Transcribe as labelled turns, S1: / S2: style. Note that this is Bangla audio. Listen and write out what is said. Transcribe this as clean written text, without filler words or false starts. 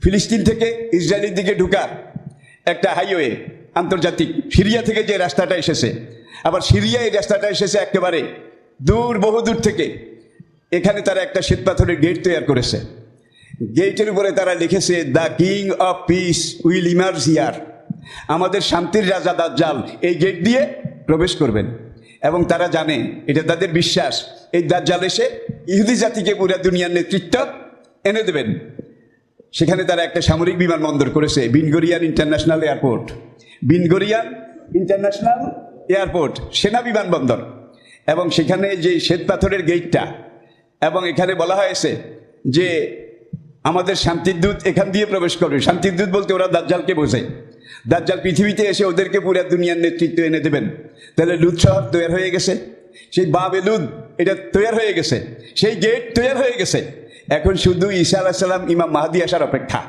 S1: ফিলিস্তিন থেকে ইসরায়েলের দিকে ঢুকার একটা হাইওয়ে আন্তর্জাতিক, সিরিয়া থেকে যে রাস্তাটা এসেছে, আবার সিরিয়া এই রাস্তাটা এসেছে একেবারে দূর, বহু দূর থেকে। এখানে তারা একটা শ্বেতপাথরের গেট তৈরি করেছে। গেটের উপরে তারা লিখেছে, the king of piece will emerge here. আমাদের শান্তির রাজা দাজ্জাল এই গেট দিয়ে প্রবেশ করবেন। এবং তারা জানে, এটা তাদের বিশ্বাস, এই দাজ্জাল এসে ইহুদি জাতিকে পুরো দুনিয়ার নেতৃত্ব এনে দেবেন। সেখানে তারা একটা সামরিক বিমানবন্দর করেছে, বিনগরিয়ান ইন্টারন্যাশনাল এয়ারপোর্ট। বিনগরিয়ান ইন্টারন্যাশনাল এয়ারপোর্ট সেনা বিমানবন্দর। এবং সেখানে যে শ্বেতপাথরের গেটটা, এবং এখানে বলা হয়েছে যে আমাদের শান্তির দূত এখান দিয়ে প্রবেশ করবে। শান্তির দূত বলতে ওরা দাজ্জালকে বোঝায়। দাজ্জাল পৃথিবীতে এসে ওদেরকে পুরো দুনিয়ার নেতৃত্ব এনে দেবেন। তাহলে লুদ শহর তৈরি হয়ে গেছে, সেই বাবে লুদ এটা তৈরি হয়ে গেছে, সেই গেট তৈরি হয়ে গেছে। এখন শুধু ঈসা আলাইহিস সালাম, ইমাম মাহদী আসার অপেক্ষা।